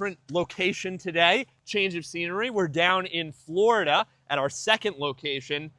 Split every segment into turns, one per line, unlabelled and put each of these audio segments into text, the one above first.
different location today, change of scenery. We're down in Florida at our second location,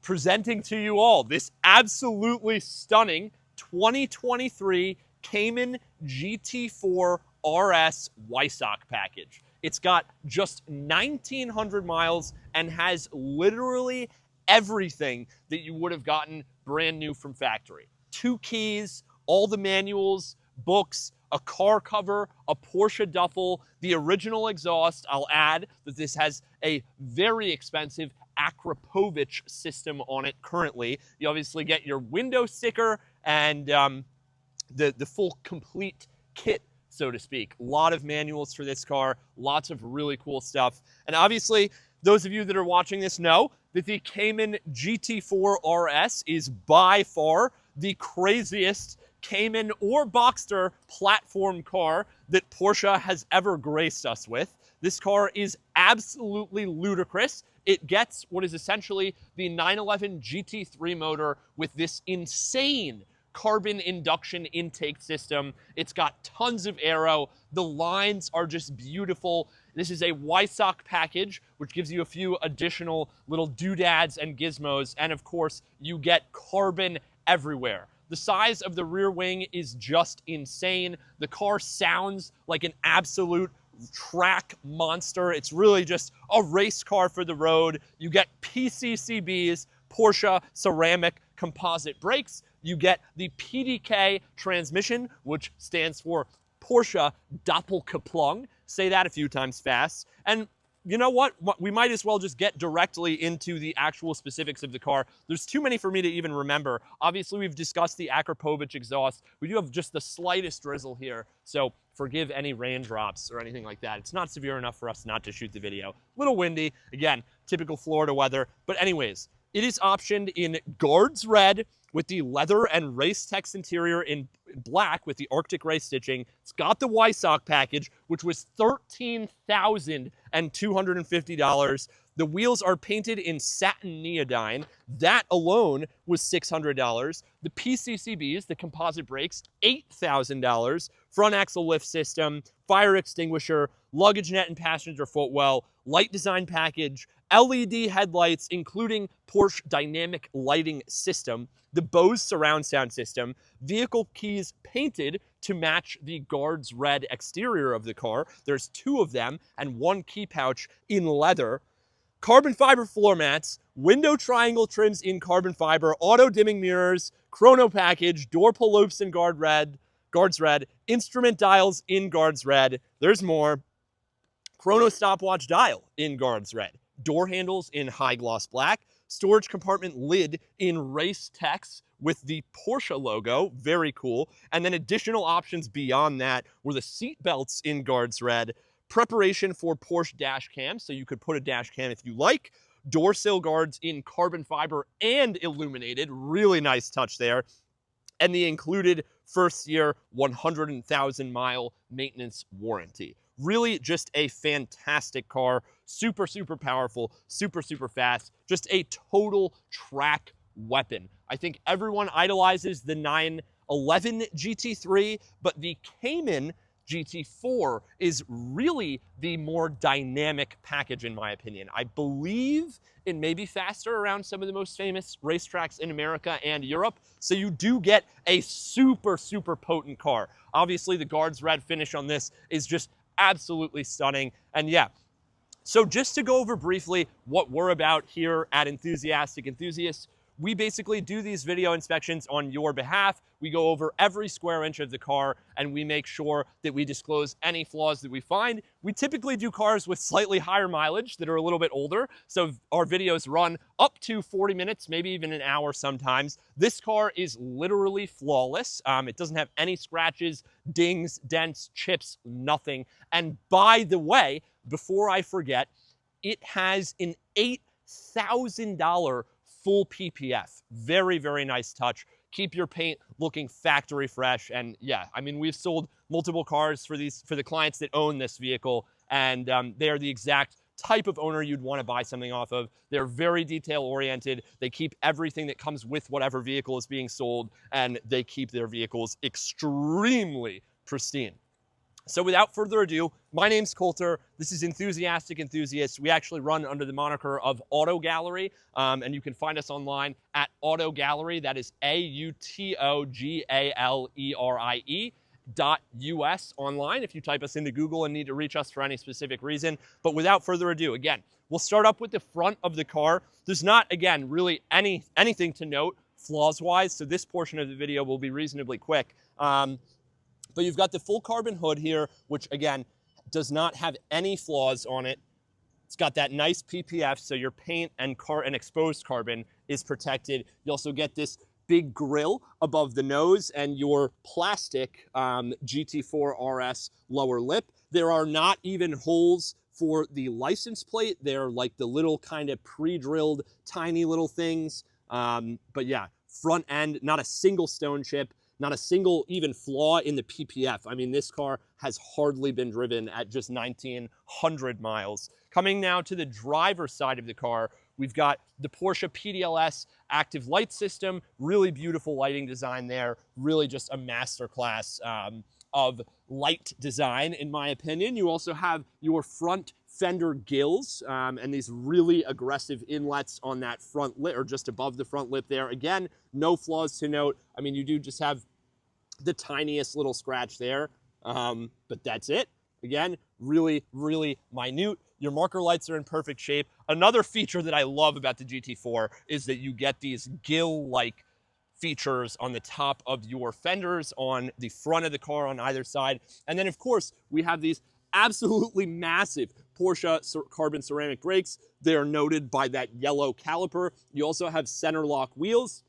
presenting to you all this absolutely stunning 2023 Cayman GT4RS Weissach package. It's got just 1,900 miles and has literally everything that you would have gotten brand new from factory. 2 keys, all the manuals, books, a car cover, a Porsche duffel, the original exhaust. I'll add that this has a very expensive Akrapovic system on it currently. You obviously get your window sticker and the full complete kit, so to speak. A lot of manuals for this car, lots of really cool stuff. And obviously, those of you that are watching this know that the Cayman GT4RS is by far the craziest Cayman or Boxster platform car that Porsche has ever graced us with. This car is absolutely ludicrous. It gets what is essentially the 911 GT3 motor with this insane carbon induction intake system. It's got tons of aero. The lines are just beautiful. This is a Weissach package, which gives you a few additional little doodads and gizmos. And of course, you get carbon everywhere. The size of the rear wing is just insane. The car sounds like an absolute track monster. It's really just a race car for the road. You get PCCBs, Porsche ceramic composite brakes. You get the PDK transmission, which stands for Porsche Doppelkupplung. Say that a few times fast. And you know what? We might as well just get directly into the actual specifics of the car. There's too many for me to even remember. Obviously, we've discussed the Akrapovic exhaust. We do have just the slightest drizzle here, so forgive any raindrops or anything like that. It's not severe enough for us not to shoot the video. A little windy. Again, typical Florida weather. But anyways, it is optioned in Guards Red with the leather and race text interior in black with the Arctic Ray stitching. It's got the Weissach package, which was $13,250. The wheels are painted in satin neodyne. That alone was $600. The PCCBs, the composite brakes, $8,000. Front axle lift system, fire extinguisher, luggage net and passenger footwell, light design package, LED headlights, including Porsche dynamic lighting system, the Bose surround sound system, vehicle keys painted to match the Guards Red exterior of the car. There's 2 of them and 1 key pouch in leather. Carbon fiber floor mats, window triangle trims in carbon fiber, auto dimming mirrors, chrono package, door pull loops in Guards Red, instrument dials in Guards Red. There's more. Chrono stopwatch dial in Guards Red. Door handles in high gloss black, storage compartment lid in race text with the Porsche logo, very cool. And then additional options beyond that were the seat belts in Guards Red, preparation for Porsche dash cam, so you could put a dash cam if you like, door sill guards in carbon fiber and illuminated, really nice touch there, and the included first year 100,000 mile maintenance warranty. Really just a fantastic car, super, super powerful, super, super fast, just a total track weapon. I think everyone idolizes the 911 GT3, but the Cayman GT4 is really the more dynamic package in my opinion. I believe it may be faster around some of the most famous racetracks in America and Europe, so you do get a super, super potent car. Obviously, the Guards Red finish on this is just absolutely stunning. And yeah, so just to go over briefly what we're about here at Enthusiastic Enthusiasts, we basically do these video inspections on your behalf. We go over every square inch of the car and we make sure that we disclose any flaws that we find. We typically do cars with slightly higher mileage that are a little bit older, so our videos run up to 40 minutes, maybe even an hour sometimes. This car is literally flawless. It doesn't have any scratches, dings, dents, chips, nothing. And by the way, before I forget, it has an $8,000 full PPF. Very, very nice touch. Keep your paint looking factory fresh. And yeah, I mean, we've sold multiple cars for the clients that own this vehicle, and they are the exact type of owner you'd want to buy something off of. They're very detail oriented. They keep everything that comes with whatever vehicle is being sold, and they keep their vehicles extremely pristine. So without further ado, my name's Coulter. This is Enthusiastic Enthusiasts. We actually run under the moniker of Auto Gallery, and you can find us online at Auto Gallery. That is AUTOGALERIE.US online if you type us into Google and need to reach us for any specific reason. But without further ado, again, we'll start up with the front of the car. There's not, again, really anything to note flaws-wise, so this portion of the video will be reasonably quick. But you've got the full carbon hood here, which again, does not have any flaws on it. It's got that nice PPF, so your paint and exposed carbon is protected. You also get this big grille above the nose and your plastic GT4RS lower lip. There are not even holes for the license plate. They're like the little kind of pre-drilled tiny little things. But yeah, front end, not a single stone chip. Not a single even flaw in the PPF. I mean, this car has hardly been driven at just 1,900 miles. Coming now to the driver's side of the car, we've got the Porsche PDLS active light system, really beautiful lighting design there, really just a masterclass of light design, in my opinion. You also have your front fender gills and these really aggressive inlets on that front lip, or just above the front lip there. Again, no flaws to note. I mean, you do just have the tiniest little scratch there, but that's it. Again, really, really minute. Your marker lights are in perfect shape. Another feature that I love about the GT4 is that you get these gill-like features on the top of your fenders, on the front of the car on either side. And then, of course, we have these absolutely massive Porsche carbon ceramic brakes. They are noted by that yellow caliper. You also have center lock wheels.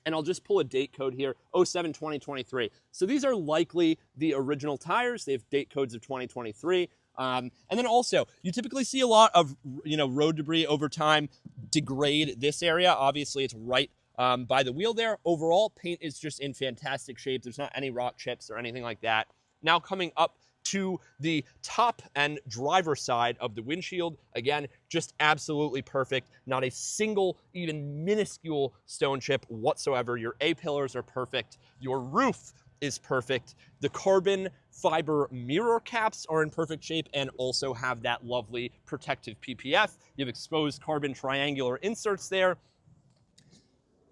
And I'll just pull a date code here, 07-2023. So these are likely the original tires. They have date codes of 2023. And then also, you typically see a lot of road debris over time degrade this area. Obviously, it's right by the wheel there. Overall, paint is just in fantastic shape. There's not any rock chips or anything like that. Now coming up to the top and driver side of the windshield. Again, just absolutely perfect. Not a single, even minuscule stone chip whatsoever. Your A-pillars are perfect. Your roof is perfect. The carbon fiber mirror caps are in perfect shape and also have that lovely protective PPF. You have exposed carbon triangular inserts there.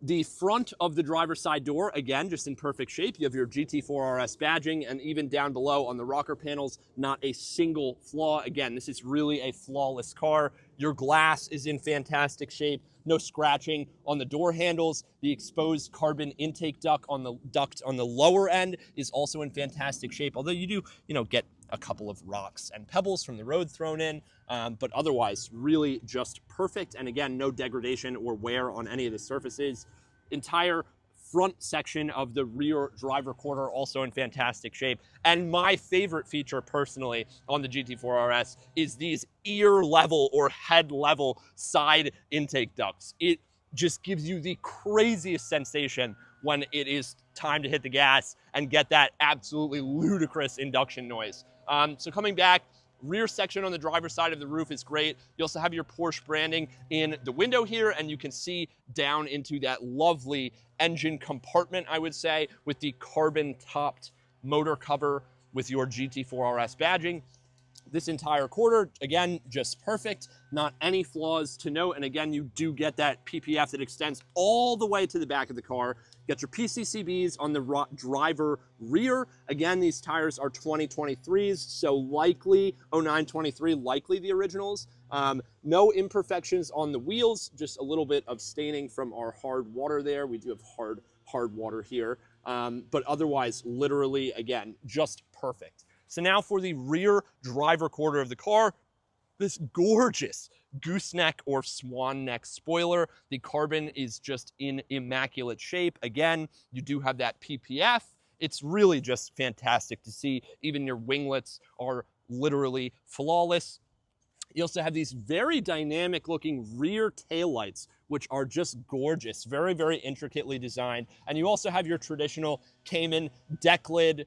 The front of the driver's side door, again, just in perfect shape. You have your GT4RS badging, and even down below on the rocker panels, not a single flaw. Again, this is really a flawless car. Your glass is in fantastic shape. No scratching on the door handles. The exposed carbon intake duct on the lower end is also in fantastic shape. Although you do, get a couple of rocks and pebbles from the road thrown in, but otherwise really just perfect. And again, no degradation or wear on any of the surfaces. Entire front section of the rear driver quarter also in fantastic shape. And my favorite feature personally on the GT4RS is these ear level or head level side intake ducts. It just gives you the craziest sensation when it is time to hit the gas and get that absolutely ludicrous induction noise. So coming back, rear section on the driver's side of the roof is great. You also have your Porsche branding in the window here, and you can see down into that lovely engine compartment, I would say, with the carbon-topped motor cover with your GT4RS badging. This entire quarter, again, just perfect. Not any flaws to note. And again, you do get that PPF that extends all the way to the back of the car. You got your PCCBs on the driver rear. Again, these tires are 2023s, so likely 09-23, likely the originals. No imperfections on the wheels, just a little bit of staining from our hard water there. We do have hard water here. But otherwise, literally, again, just perfect. So now for the rear driver quarter of the car, this gorgeous gooseneck or swan neck spoiler. The carbon is just in immaculate shape. Again, you do have that PPF. It's really just fantastic to see. Even your winglets are literally flawless. You also have these very dynamic looking rear taillights, which are just gorgeous, very, very intricately designed. And you also have your traditional Cayman deck lid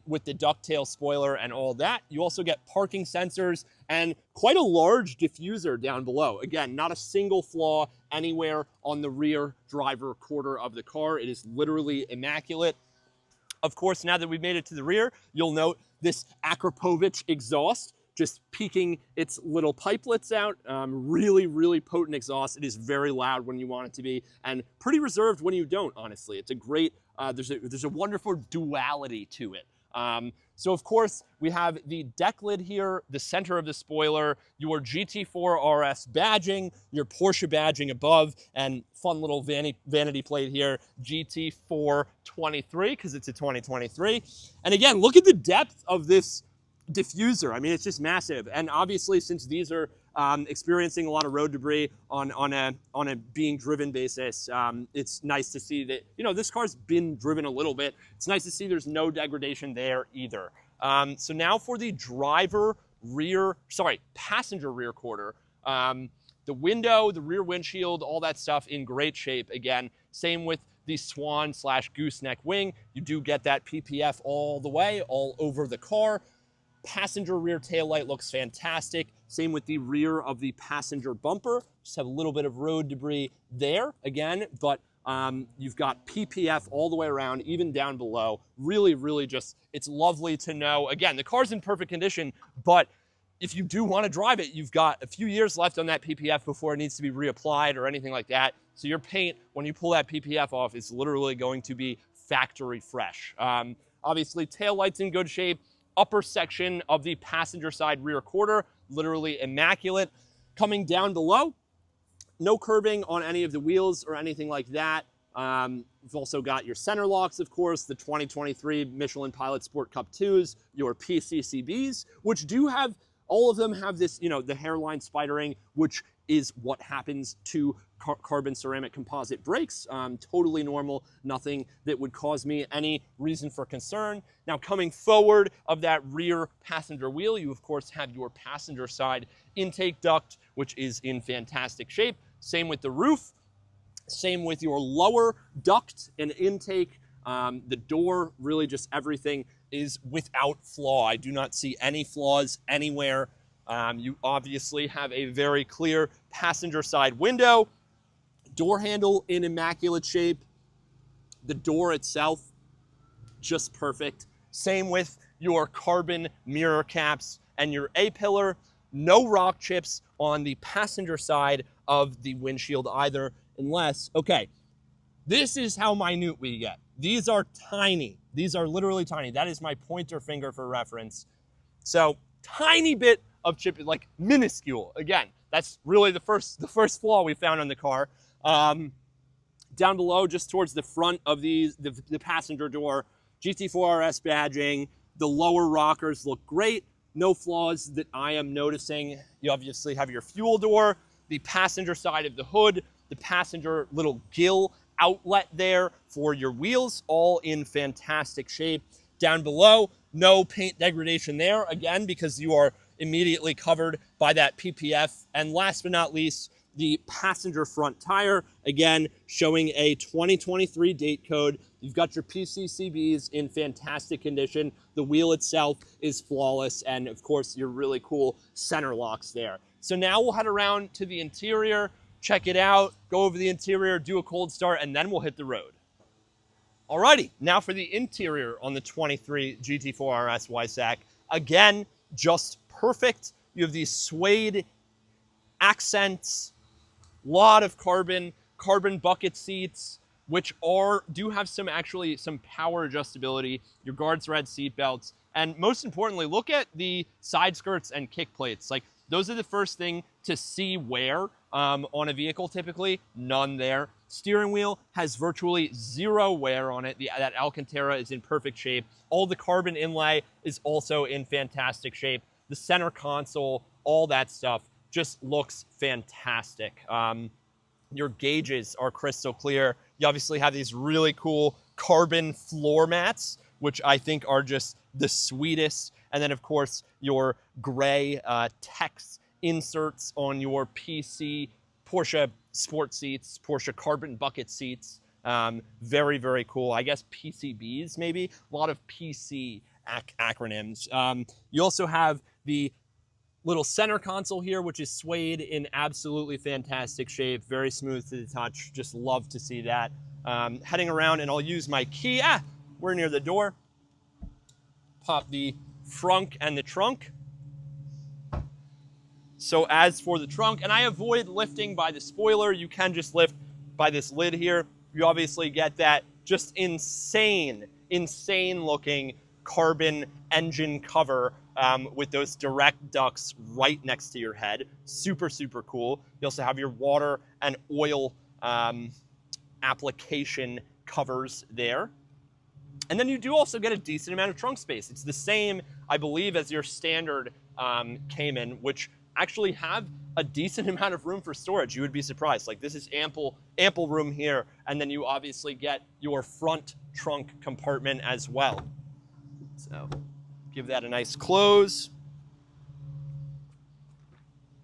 with the ducktail spoiler and all that. You also get parking sensors and quite a large diffuser down below. Again, not a single flaw anywhere on the rear driver quarter of the car. It is literally immaculate. Of course, now that we've made it to the rear, you'll note this Akrapovic exhaust just peeking its little pipelets out. Really, really potent exhaust. It is very loud when you want it to be, and pretty reserved when you don't, honestly. It's a great, there's a wonderful duality to it. So of course, we have the deck lid here, the center of the spoiler, your GT4RS badging, your Porsche badging above, and fun little vanity plate here, GT423, because it's a 2023. And again, look at the depth of this diffuser. I mean, it's just massive. And obviously, since these are experiencing a lot of road debris on a being driven basis, it's nice to see that, you know, this car's been driven a little bit. It's nice to see there's no degradation there either. So now for the passenger rear quarter. The window, the rear windshield, all that stuff in great shape. Again, same with the swan / gooseneck wing. You do get that PPF all the way, all over the car. Passenger rear taillight looks fantastic. Same with the rear of the passenger bumper. Just have a little bit of road debris there again, but you've got PPF all the way around, even down below. Really, really just, it's lovely to know. Again, the car's in perfect condition, but if you do want to drive it, you've got a few years left on that PPF before it needs to be reapplied or anything like that. So your paint, when you pull that PPF off, is literally going to be factory fresh. Obviously, taillight's in good shape. Upper section of the passenger side rear quarter, literally immaculate. Coming down below, no curbing on any of the wheels or anything like that. You've also got your center locks, of course, the 2023 Michelin Pilot Sport Cup 2s, your PCCBs, which do have, all of them have this, you know, the hairline spidering, which is what happens to carbon ceramic composite brakes. Totally normal, nothing that would cause me any reason for concern. Now, coming forward of that rear passenger wheel, you of course have your passenger side intake duct, which is in fantastic shape. Same with the roof, same with your lower duct and intake. The door, really just everything is without flaw. I do not see any flaws anywhere. You obviously have a very clear passenger side window, door handle in immaculate shape, the door itself just perfect. Same with your carbon mirror caps and your A-pillar. No rock chips on the passenger side of the windshield either, unless, okay, this is how minute we get. These are tiny. These are literally tiny. That is my pointer finger for reference. So tiny bit of chip, like minuscule. Again, that's really the first flaw we found on the car. Down below, just towards the front of the passenger door, GT4RS badging. The lower rockers look great. No flaws that I am noticing. You obviously have your fuel door, the passenger side of the hood, the passenger little gill outlet there for your wheels, all in fantastic shape. Down below, no paint degradation there, again, because you are immediately covered by that PPF. And last but not least, the passenger front tire, again, showing a 2023 date code. You've got your PCCBs in fantastic condition. The wheel itself is flawless, and of course, your really cool center locks there. So now we'll head around to the interior, check it out, go over the interior, do a cold start, and then we'll hit the road. Alrighty, now for the interior on the 23 GT4RS Weissach. Again, just perfect. You have these suede accents, lot of carbon bucket seats, which do have some power adjustability, your guards red seat belts, and most importantly, look at the side skirts and kick plates. Like, those are the first thing to see wear on a vehicle typically, none there. Steering wheel has virtually zero wear on it. That Alcantara is in perfect shape. All the carbon inlay is also in fantastic shape. The center console, all that stuff just looks fantastic. Your gauges are crystal clear. You obviously have these really cool carbon floor mats, which I think are just the sweetest. And then, of course, your gray text inserts on your Porsche sport seats, Porsche carbon bucket seats. Very, very cool. I guess PCBs, maybe. A lot of PC acronyms. You also have the little center console here, which is suede in absolutely fantastic shape. Very smooth to the touch. Just love to see that. Heading around, and I'll use my key. we're near the door. Pop the frunk and the trunk. So as for the trunk, and I avoid lifting by the spoiler, you can just lift by this lid here. You obviously get that just insane looking carbon engine cover with those direct ducts right next to your head. Super, super cool. You also have your water and oil application covers there. And then you do also get a decent amount of trunk space. It's the same, I believe, as your standard Cayman, which actually have a decent amount of room for storage. You would be surprised. Like, this is ample room here. And then you obviously get your front trunk compartment as well. So give that a nice close.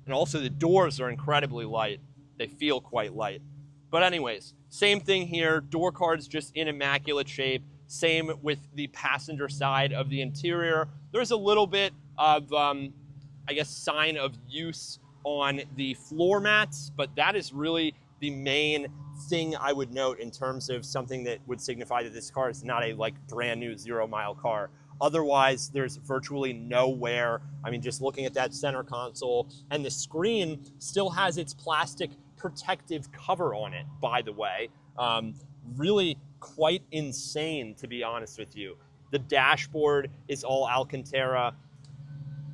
And also the doors are incredibly light. They feel quite light. But anyways, same thing here. Door cards just in immaculate shape. Same with the passenger side of the interior. There's a little bit of, I guess, sign of use on the floor mats, but that is really the main thing I would note in terms of something that would signify that this car is not a like brand new 0-mile car. Otherwise, there's virtually no wear. I mean, just looking at that center console, and the screen still has its plastic protective cover on it, by the way. Really quite insane, to be honest with you. The dashboard is all Alcantara.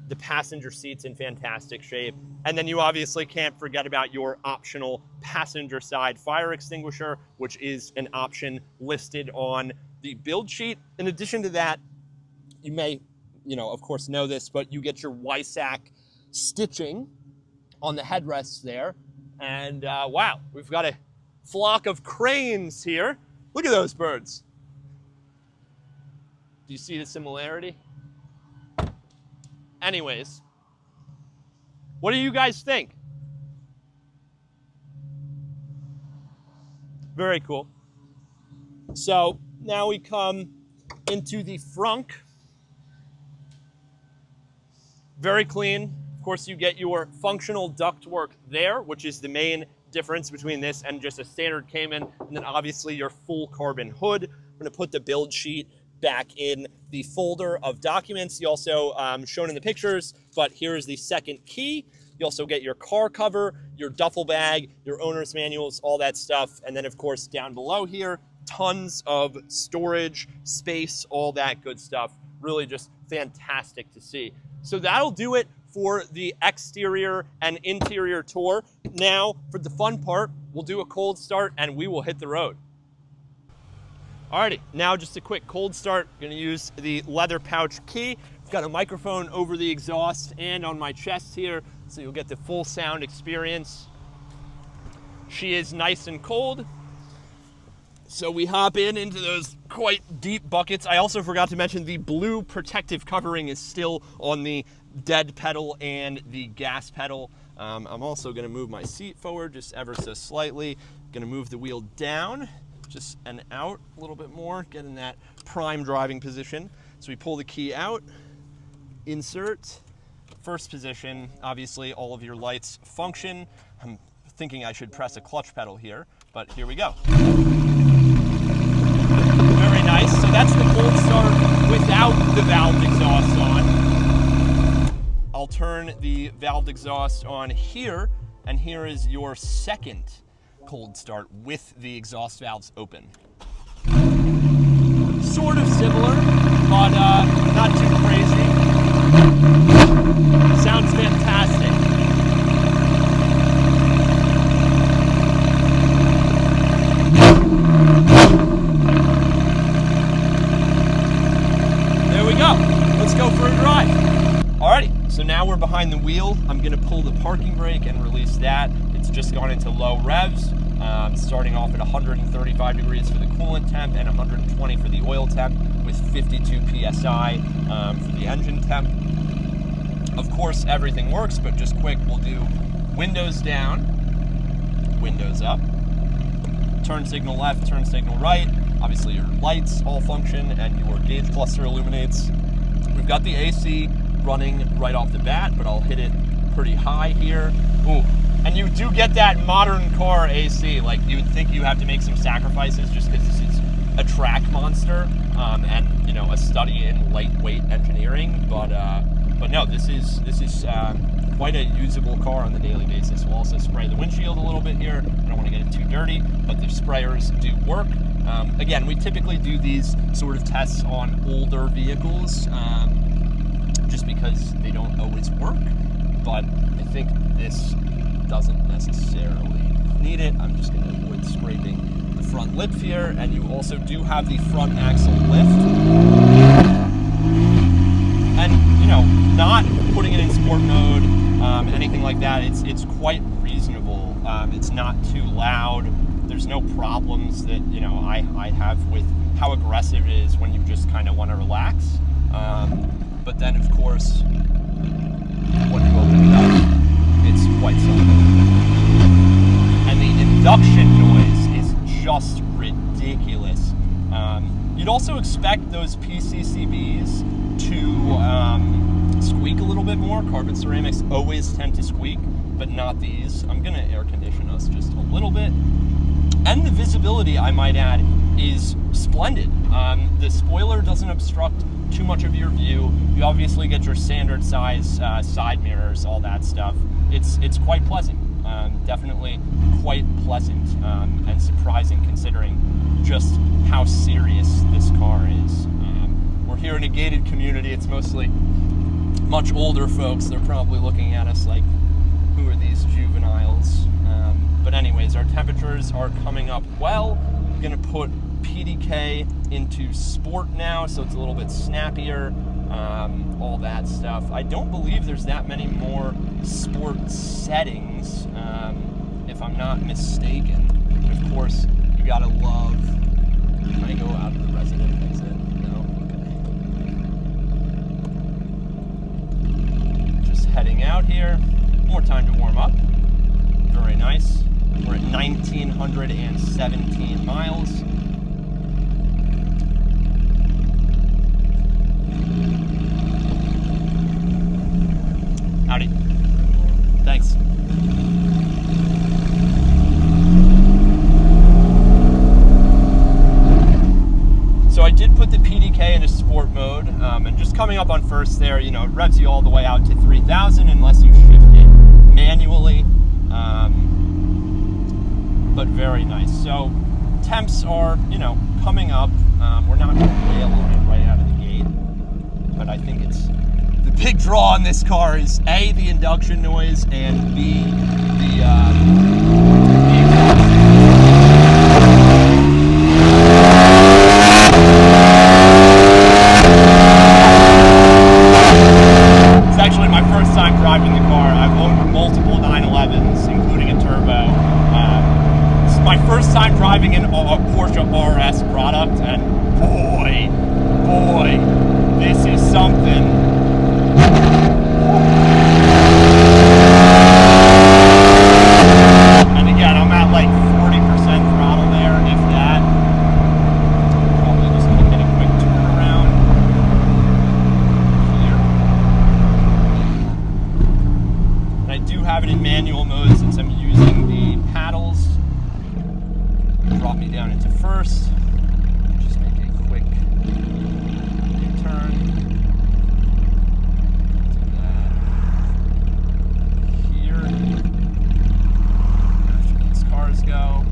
The passenger seat's in fantastic shape. And then you obviously can't forget about your optional passenger side fire extinguisher, which is an option listed on the build sheet. In addition to that, you may, of course know this, but you get your Weissach stitching on the headrests there. And wow, we've got a flock of cranes here. Look at those birds. Do you see the similarity? Anyways, what do you guys think? Very cool. So now we come into the frunk. Very clean. Of course, you get your functional ductwork there, which is the main difference between this and just a standard Cayman. And then obviously your full carbon hood. I'm going to put the build sheet back in the folder of documents. You also, shown in the pictures, but here is the second key. You also get your car cover, your duffel bag, your owner's manuals, all that stuff. And then of course down below here, tons of storage space, all that good stuff. Really just fantastic to see. So that'll do it for the exterior and interior tour. Now for the fun part, we'll do a cold start and we will hit the road. Alrighty, now just a quick cold start. Gonna use the leather pouch key. I've got a microphone over the exhaust and on my chest here, so you'll get the full sound experience. She is nice and cold. So we hop into those quite deep buckets. I also forgot to mention the blue protective covering is still on the dead pedal and the gas pedal. I'm also gonna move my seat forward just ever so slightly. Gonna move the wheel down just and out a little bit more, get in that prime driving position. So we pull the key out, insert, first position. Obviously all of your lights function. I'm thinking I should press a clutch pedal here, but here we go. Very nice. So that's the cold start without the valved exhaust on. I'll turn the valved exhaust on here, and here is your second cold start with the exhaust valves open. Sort of similar, but not too crazy. Sounds fantastic. There we go. Let's go for a drive. Alrighty, so now we're behind the wheel. I'm gonna pull the parking brake and release that. It's just gone into low revs, starting off at 135 degrees for the coolant temp and 120 for the oil temp with 52 PSI for the engine temp. Of course, everything works, but just quick, we'll do windows down, windows up, turn signal left, turn signal right. Obviously your lights all function and your gauge cluster illuminates. We've got the AC running right off the bat, but I'll hit it pretty high here. Ooh. And you do get that modern car AC. Like, you would think you have to make some sacrifices just because this is a track monster and, you know, a study in lightweight engineering. But no, this is quite a usable car on the daily basis. We'll also spray the windshield a little bit here. I don't want to get it too dirty, but the sprayers do work. Again, we typically do these sort of tests on older vehicles just because they don't always work, but I think this doesn't necessarily need it. I'm just going to avoid scraping the front lip here, and you also do have the front axle lift. And, you know, not putting it in sport mode, anything like that, it's quite reasonable. It's not too loud. There's no problems that, you know, I have with how aggressive it is when you just kind of want to relax. But then, of course, when you open it up, it's quite something. And the induction noise is just ridiculous. You'd also expect those PCCBs to squeak a little bit more. Carbon ceramics always tend to squeak, but not these. I'm going to air condition us just a little bit. And the visibility, I might add, is splendid. The spoiler doesn't obstruct too much of your view. You obviously get your standard size side mirrors, all that stuff. It's quite pleasant. Definitely quite pleasant and surprising considering just how serious this car is. We're here in a gated community. It's mostly much older folks. They're probably looking at us like, who are these juveniles? But anyways, our temperatures are coming up well. I'm gonna put PDK into sport now, so it's a little bit snappier, all that stuff. I don't believe there's that many more sport settings, if I'm not mistaken. But of course, you gotta love, can I go out of the resident exit? No, okay. Just heading out here, more time to warm up. Very nice. We're at 1,917 miles. Howdy. Thanks. So I did put the PDK into sport mode, and just coming up on first there, you know, it revs you all the way out to 3,000 unless you shift it manually. But very nice. So temps are, you know, coming up. We're not nailing it right out of the gate, but I think it's the big draw on this car is A, the induction noise, and B, the exhaust. It's actually my first time driving the car. I've owned multiple 911s, including a turbo. My first time driving a Porsche RS product, and boy, this is something. And again, I'm at like 40% throttle there, if that. Probably just gonna get a quick turnaround here. And I do have it in manual mode since I'm using the paddles. Drop me down into first. Just make a quick U-turn. Do that here. After these cars go.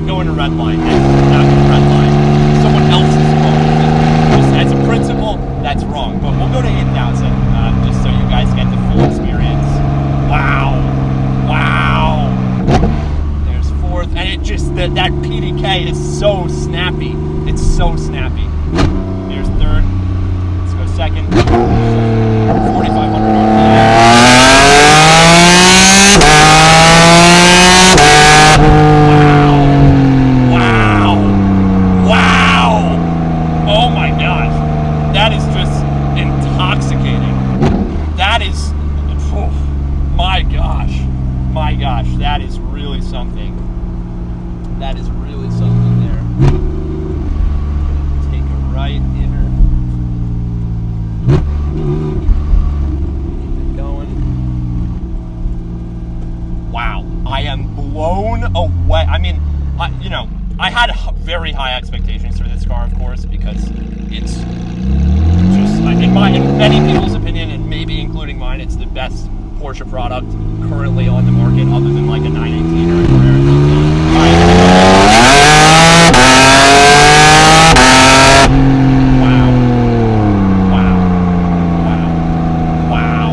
Going to red line. Not going to red line. Someone else's fault. Just as a principle, that's wrong. But we'll go to 8,000 just so you guys get the full experience. Wow. There's fourth. And it just, that PDK is so snappy. It's so snappy. There's third. Let's go second. 4,500 RPM. really something. That is really something there. Take a right here. Keep it going. Wow, I am blown away. I mean, you know, I had very high expectations for this car, of course, because it's just, in many people's opinion, and maybe including mine, it's the best Porsche product currently on the market, other than like a 918 or a Carrera. Wow.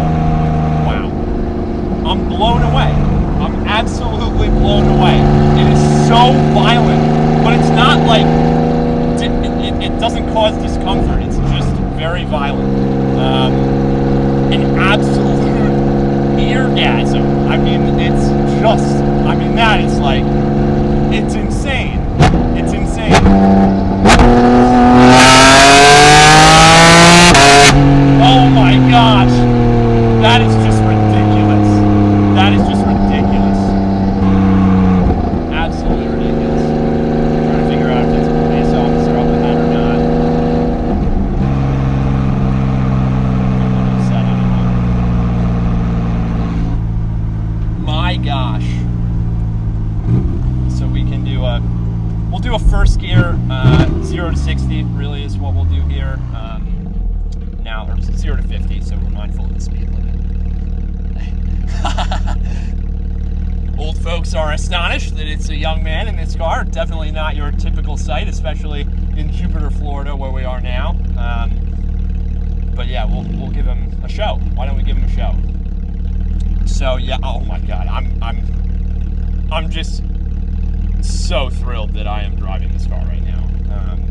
I'm blown away. I'm absolutely blown away. It is so violent, but it's not like, it doesn't cause discomfort. It's just very violent. An absolute eargasm. I mean, it's just, I mean, that is like, it's insane. It's insane. Oh my gosh. That is just ridiculous. That is just ridiculous. Absolutely ridiculous. I'm trying to figure out if that's a police officer up ahead or not. My gosh. So we can do we'll do a first gear, 0 to 60 really is what we'll do here. Now, or 0 to 50, so we're mindful of the speed limit. Old folks are astonished that it's a young man in this car. Definitely not your typical sight, especially in Jupiter, Florida, where we are now. But yeah, we'll give him a show. Why don't we give him a show? So yeah, oh my God, I'm just so thrilled that I am driving this car right now,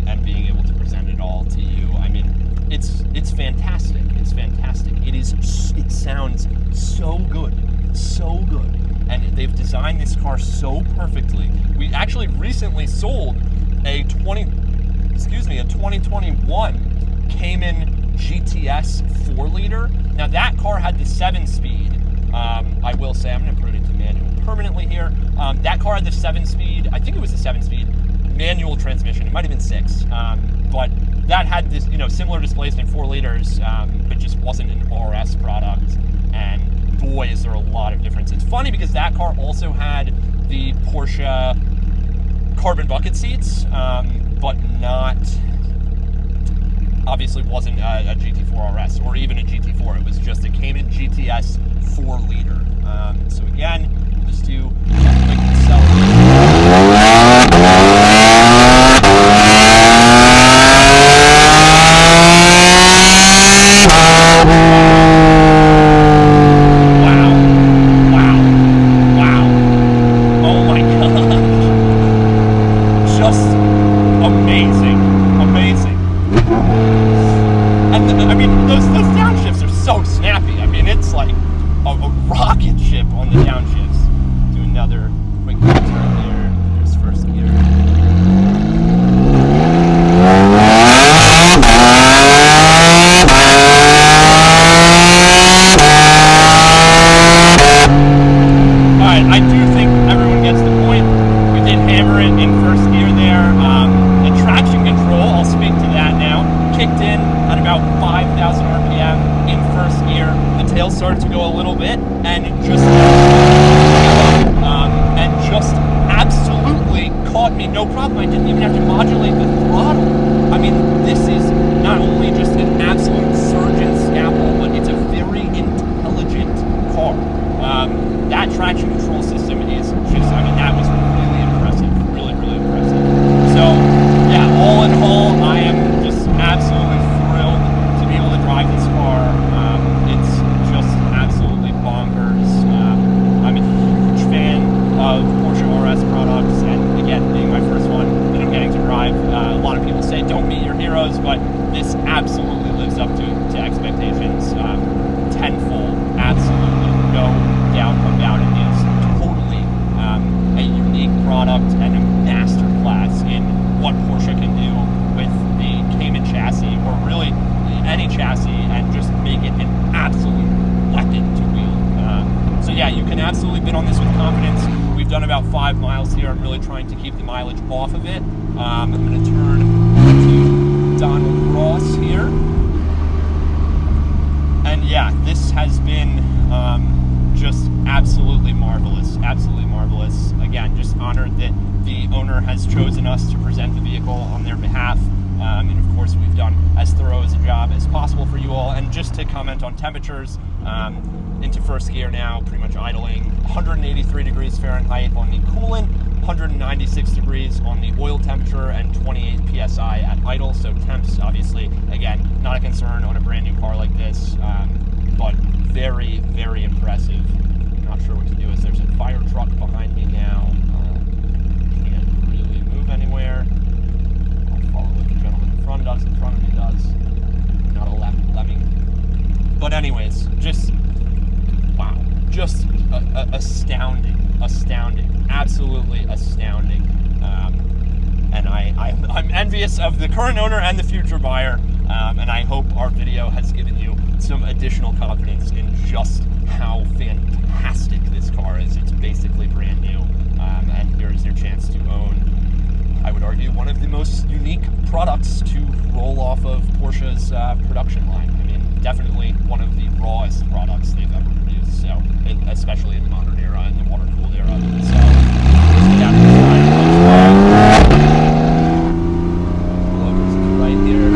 and being able to present it all to you. I mean, it's fantastic. It's fantastic. It sounds so good, and they've designed this car so perfectly. We actually recently sold a 2021 Cayman GTS 4-liter. Now that car had the 7-speed. I will say, I'm going to put it into manual permanently here. That car had the 7-speed, I think it was a 7-speed manual transmission. It might have been 6, but that had this, you know, similar displacement, 4 liters, but just wasn't an RS product. And boy, is there a lot of difference. It's funny because that car also had the Porsche carbon bucket seats, but not, obviously wasn't a GT4RS or even a GT4. It was just a Cayman GTS 4-liter. So again, we'll just do a quick acceleration. Started to go a little bit, and just absolutely caught me, no problem. I didn't even have to modulate the throttle. I mean, this is not only just an absolute surgeon scalpel, but it's a very intelligent car. That traction control system is just, I mean, that was really impressive, really impressive. So yeah, all in all, I am just absolutely thrilled to be able to drive this car. It's just absolutely bonkers. I'm a huge fan of Porsche RS products, and again, being my first one, here. I'm really trying to keep the mileage off of it. I'm going to turn to Donald Ross here. And yeah, this has been just absolutely marvelous, absolutely marvelous. Again, just honored that the owner has chosen us to present the vehicle on their behalf. And of course, we've done as thorough as a job as possible for you all. And just to comment on temperatures, into first gear now, pretty much idling, 183 degrees Fahrenheit on the coolant, 196 degrees on the oil temperature, and 28 PSI at idle. So temps, obviously, again, not a concern on a brand new car like this, but very, very impressive. Not sure what to do as there's a fire truck behind me now. Can't really move anywhere. I'll follow what the gentleman in front of me does. Not a lemming. But anyways, just wow, just astounding, absolutely astounding. And I'm envious of the current owner and the future buyer. And I hope our video has given you some additional confidence in just how fantastic this car is. It's basically brand new. And here's your chance to own, I would argue, one of the most unique products to roll off of Porsche's production line. I mean, definitely one of the rawest products they've ever produced, so especially in the modern era, in the water-cooled era. So, pull over to the right here.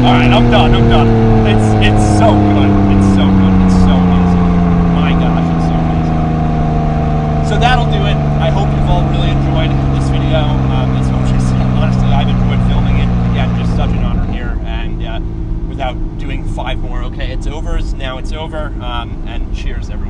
Alright, I'm done. It's so good. It's so good. It's so amazing. My gosh, it's so amazing. So that'll do it. I hope you've all really enjoyed this video. As much as, honestly, I've enjoyed filming it. Again, just such an honor here. And without doing 5 more, okay, it's over. Now it's over. And cheers, everyone.